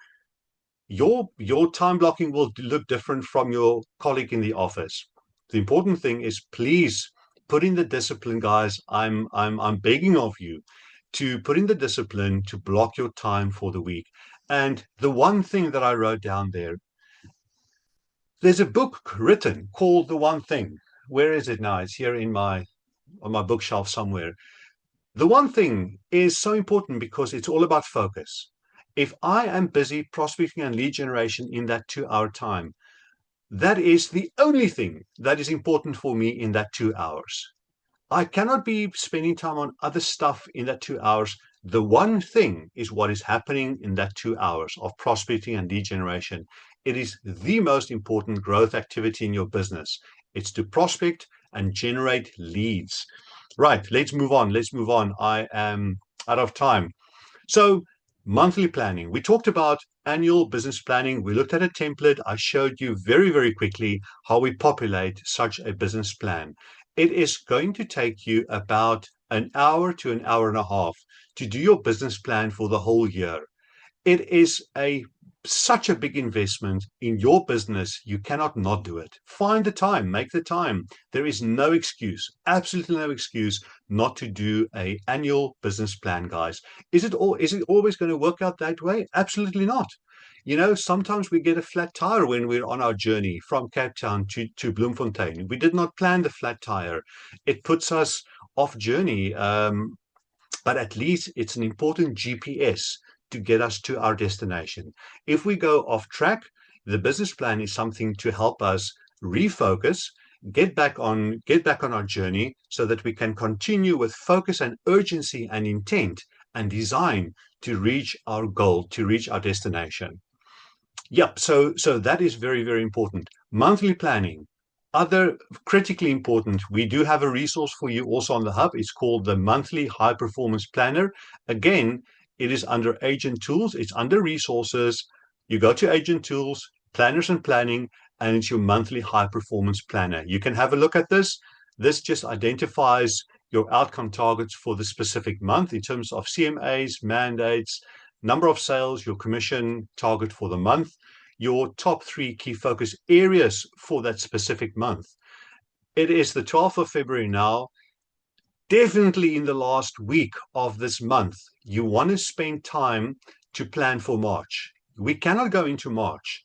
Your time blocking will look different from your colleague in the office. The important thing is, please put in the discipline, guys. I'm begging of you to put in the discipline to block your time for the week. And the one thing that I wrote down there, there's a book written called The One Thing. Where is it now? It's here in my on my bookshelf somewhere. The one thing is so important because it's all about focus. If I am busy prospecting and lead generation in that 2 hour time, that is the only thing that is important for me in that 2 hours. I cannot be spending time on other stuff in that 2 hours. The one thing is what is happening in that 2 hours of prospecting and lead generation. It is the most important growth activity in your business. It's to prospect and generate leads. Right, let's move on. Let's move on. I am out of time. So, monthly planning. We talked about annual business planning. We looked at a template. I showed you very, very quickly how we populate such a business plan. It is going to take you about an hour to an hour and a half to do your business plan for the whole year. It is such a big investment in your business. You cannot not do it. Find the time, make the time. There is no excuse, absolutely no excuse not to do a annual business plan, guys. Is it always going to work out that way? Absolutely not. You know, sometimes we get a flat tire when we're on our journey from Cape Town to Bloemfontein. We did not plan the flat tire. It puts us off journey. But at least it's an important GPS to get us to our destination. If we go off track, the business plan is something to help us refocus, get back on our journey so that we can continue with focus and urgency and intent and design to reach our goal, to reach our destination. Yep, so that is very, very important. Monthly planning. Other critically important, we do have a resource for you also on the hub. It's called the Monthly High Performance Planner. Again, it is under Agent Tools. It's under Resources. You go to Agent Tools, Planners and Planning, and it's your Monthly High Performance Planner. You can have a look at this. This just identifies your outcome targets for the specific month in terms of CMAs, mandates, number of sales, your commission target for the month, your top 3 key focus areas for that specific month. It is the 12th of February now. Definitely in the last week of this month, you want to spend time to plan for March. We cannot go into March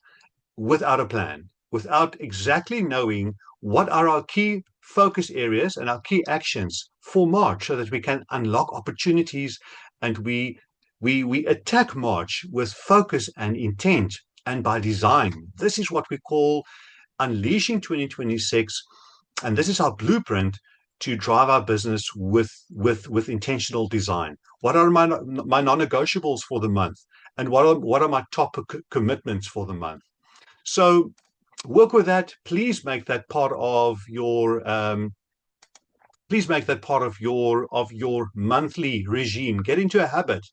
without a plan, without exactly knowing what are our key focus areas and our key actions for March so that we can unlock opportunities and we attack March with focus and intent and by design. This is what we call Unleashing 2026, and this is our blueprint to drive our business with intentional design. What are my non-negotiables for the month, and what are my top commitments for the month? So work with that. Please make that part of your monthly regime. Get into a habit.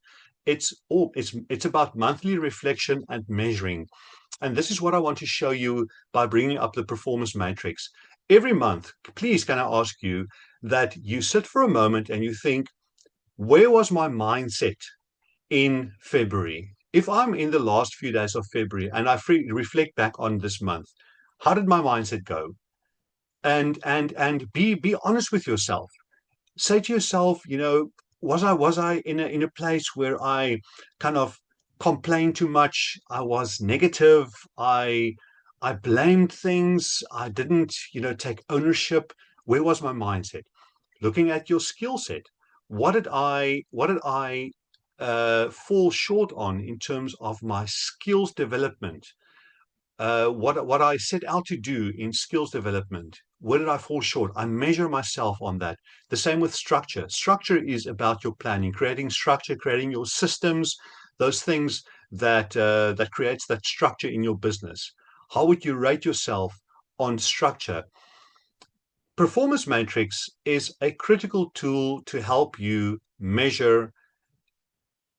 It's about monthly reflection and measuring. And this is what I want to show you by bringing up the performance matrix. Every month, please, can I ask you that you sit for a moment and you think, where was my mindset in February? If I'm in the last few days of February and I reflect back on this month, how did my mindset go? And be honest with yourself. Say to yourself, was I in a place where I kind of complained too much? I was negative. I blamed things. I didn't, take ownership. Where was my mindset? Looking at your skill set, what did I fall short on in terms of my skills development? What I set out to do in skills development, where did I fall short? I measure myself on that. The same with structure. Structure is about your planning, creating structure, creating your systems, those things that creates that structure in your business. How would you rate yourself on structure? Performance Matrix is a critical tool to help you measure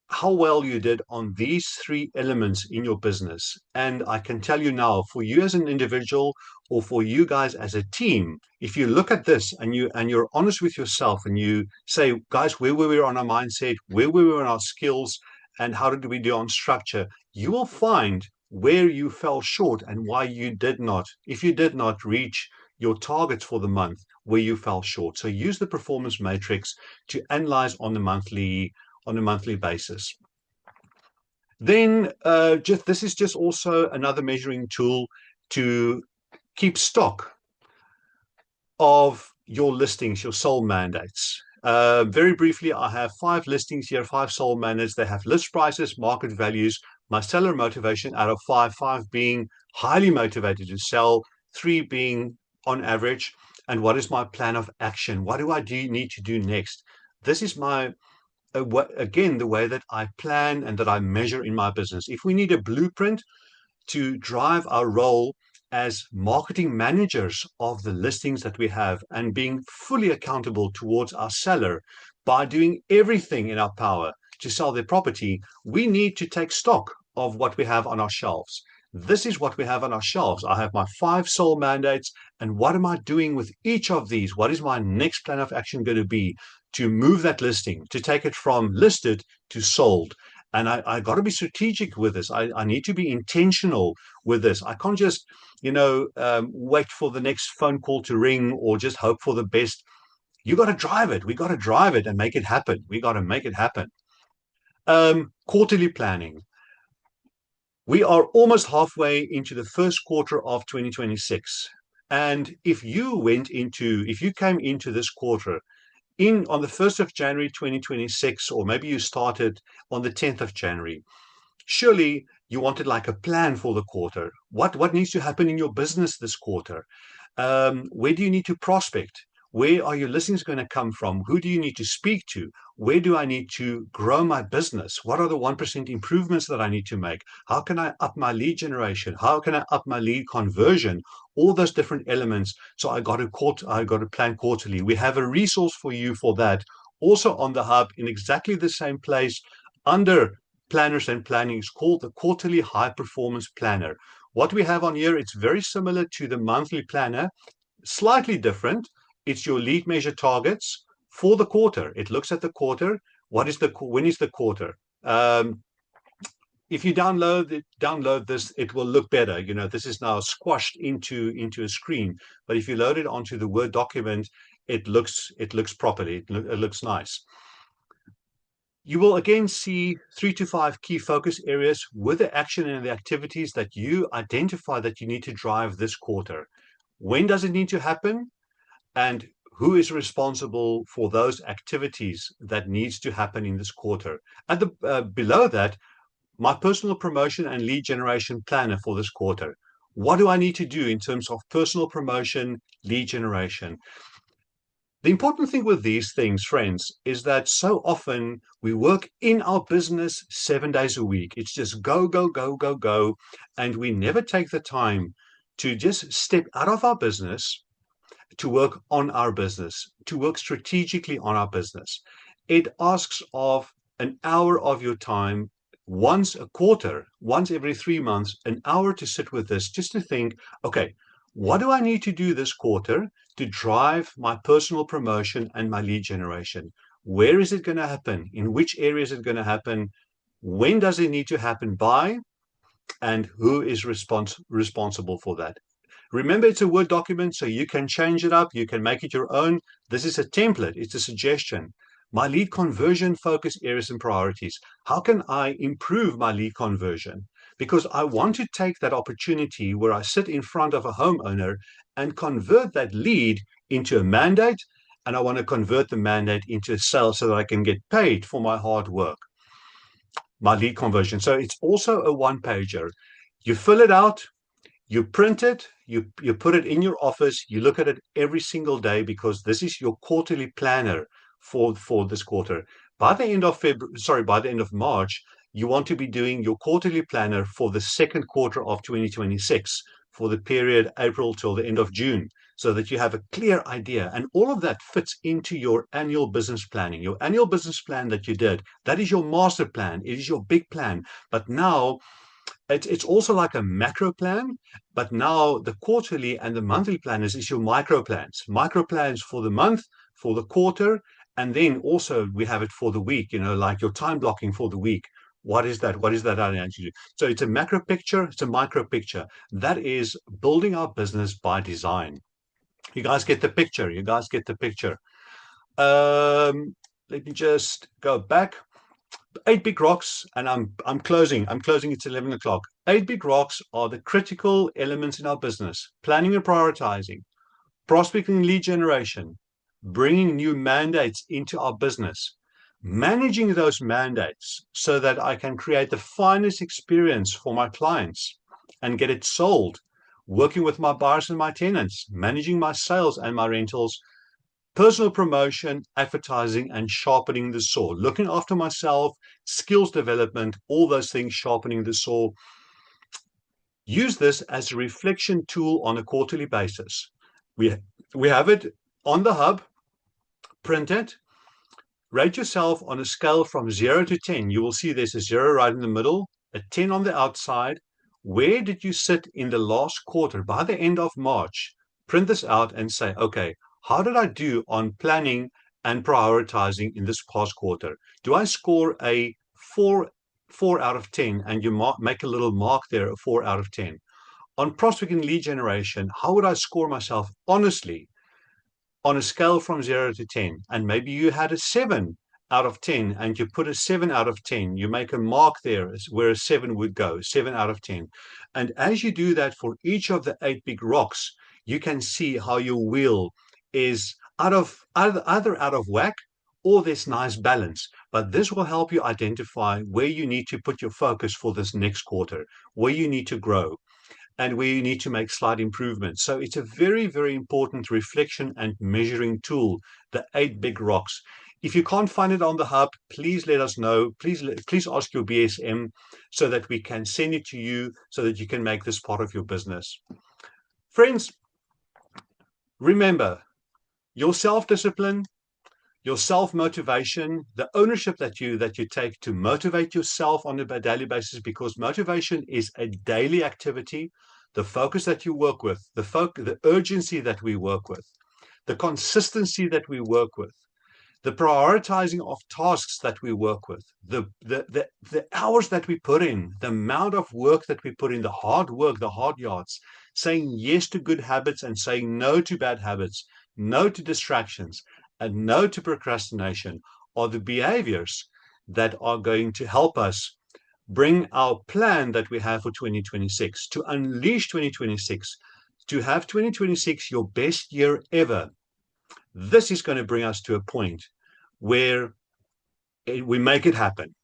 how well you did on these 3 elements in your business. And I can tell you now, for you as an individual or for you guys as a team, if you look at this and you're honest with yourself and you say, guys, where were we on our mindset, where were we on our skills, and how did we do on structure, you will find where you fell short and why you did not, if you did not reach your targets for the month where you fell short. So use the performance matrix to analyze on a monthly basis. Then this is just also another measuring tool to keep stock of your listings, your sold mandates. Very briefly, I have 5 listings here, 5 sold mandates. They have list prices, market values, my seller motivation out of 5, 5 being highly motivated to sell, 3 being on average, and what is my plan of action? What do I need to do next? This is my again, the way that I plan and that I measure in my business. If we need a blueprint to drive our role as marketing managers of the listings that we have and being fully accountable towards our seller by doing everything in our power to sell their property, we need to take stock of what we have on our shelves. This is what we have on our shelves. I have my 5 sold mandates, and what am I doing with each of these? What is my next plan of action going to be to move that listing, to take it from listed to sold? And I got to be strategic with this. I need to be intentional with this. I can't just, wait for the next phone call to ring or just hope for the best. You got to drive it. We got to drive it and make it happen. We got to make it happen. Quarterly planning. We are almost halfway into the first quarter of 2026. And if you came into this quarter on the 1st of January 2026, or maybe you started on the 10th of January, surely you wanted like a plan for the quarter. What needs to happen in your business this quarter? Where do you need to prospect? Where are your listings going to come from? Who do you need to speak to? Where do I need to grow my business? What are the 1% improvements that I need to make? How can I up my lead generation? How can I up my lead conversion? All those different elements. So I got to plan quarterly. We have a resource for you for that. Also on the hub in exactly the same place under planners and planning is called the Quarterly High Performance Planner. What we have on here, it's very similar to the monthly planner, slightly different. It's your lead measure targets for the quarter. It looks at the quarter. When is the quarter? If you download this, it will look better. This is now squashed into a screen. But if you load it onto the Word document, it looks properly. It looks nice. You will again see 3 to 5 key focus areas with the action and the activities that you identify that you need to drive this quarter. When does it need to happen? And who is responsible for those activities that needs to happen in this quarter? At the below that, my personal promotion and lead generation planner for this quarter. What do I need to do in terms of personal promotion, lead generation? The important thing with these things, friends, is that so often we work in our business 7 days a week. It's just go, go, go, go, go. And we never take the time to just step out of our business to work on our business, to work strategically on our business. It asks of an hour of your time once a quarter, once every 3 months, an hour to sit with this, just to think, okay, what do I need to do this quarter to drive my personal promotion and my lead generation? Where is it going to happen? In which area is it going to happen? When does it need to happen by? And who is responsible for that? Remember, it's a Word document, so you can change it up. You can make it your own. This is a template. It's a suggestion. My lead conversion focus areas and priorities. How can I improve my lead conversion? Because I want to take that opportunity where I sit in front of a homeowner and convert that lead into a mandate, and I want to convert the mandate into a sale so that I can get paid for my hard work, my lead conversion. So it's also a one-pager. You fill it out, you print it, you put it in your office, you look at it every single day because this is your quarterly planner for this quarter. By the end of March, you want to be doing your quarterly planner for the second quarter of 2026, for the period April till the end of June, so that you have a clear idea. And all of that fits into your annual business planning. Your annual business plan that you did, that is your master plan. It is your big plan. But now it's also like a macro plan, but now the quarterly and the monthly planners is your micro plans for the month, for the quarter, and then also we have it for the week, like your time blocking for the week. What is that? What is that I need to do? So it's a macro picture, it's a micro picture. That is building our business by design. You guys get the picture. You guys get the picture. Let me just go back. 8 big rocks, and I'm closing. I'm closing. It's 11 o'clock. 8 big rocks are the critical elements in our business: planning and prioritizing, prospecting, lead generation, bringing new mandates into our business, managing those mandates so that I can create the finest experience for my clients and get it sold, working with my buyers and my tenants, managing my sales and my rentals, personal promotion, advertising, and sharpening the saw, looking after myself, skills development, all those things, sharpening the saw. Use this as a reflection tool on a quarterly basis. We have it on the hub, print it, rate yourself on a scale from 0 to 10. You will see there's a 0 right in the middle, a 10 on the outside. Where did you sit in the last quarter? By the end of March, print this out and say, okay, how did I do on planning and prioritizing in this past quarter? Do I score a 4 out of 10? And you make a little mark there, a 4 out of 10. On prospecting lead generation, how would I score myself honestly on a scale from 0 to 10? And maybe you had a 7 out of 10 and you put a 7 out of 10. You make a mark there where a 7 would go, 7 out of 10. And as you do that for each of the 8 big rocks, you can see how your wheel is either out of whack or there's nice balance. But this will help you identify where you need to put your focus for this next quarter, where you need to grow, and where you need to make slight improvements. So it's a very, very important reflection and measuring tool, the 8 big rocks. If you can't find it on the hub, please let us know. Please ask your BSM so that we can send it to you so that you can make this part of your business. Friends, remember, your self-discipline, your self-motivation, the ownership that you take to motivate yourself on a daily basis, because motivation is a daily activity. The focus that you work with, the urgency that we work with, the consistency that we work with, the prioritizing of tasks that we work with, the hours that we put in, the amount of work that we put in, the hard work, the hard yards, saying yes to good habits and saying no to bad habits, no to distractions, and no to procrastination are the behaviors that are going to help us bring our plan that we have for 2026, to unleash 2026, to have 2026 your best year ever. This is going to bring us to a point where we make it happen.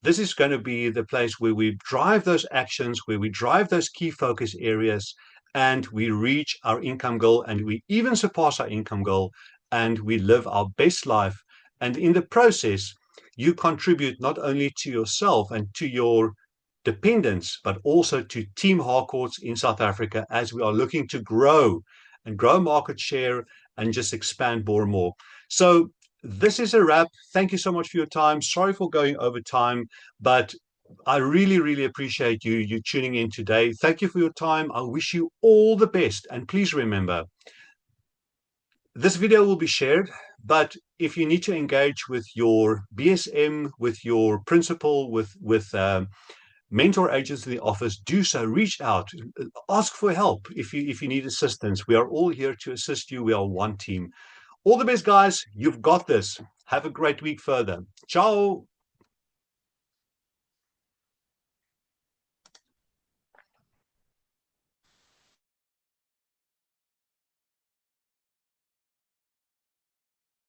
This is going to be the place where we drive those actions, where we drive those key focus areas, and we reach our income goal, and we even surpass our income goal, and we live our best life. And in the process, you contribute not only to yourself and to your dependents, but also to Team Harcourts in South Africa, as we are looking to grow and grow market share and just expand more and more. So this is a wrap. Thank you so much for your time. Sorry for going over time, but I really, really appreciate you tuning in today. Thank you for your time. I wish you all the best. And please remember, this video will be shared, but if you need to engage with your BSM, with your principal, with mentor agents in the office, do so. Reach out, ask for help if you need assistance. We are all here to assist you. We are one team. All the best, guys. You've got this. Have a great week further. Ciao.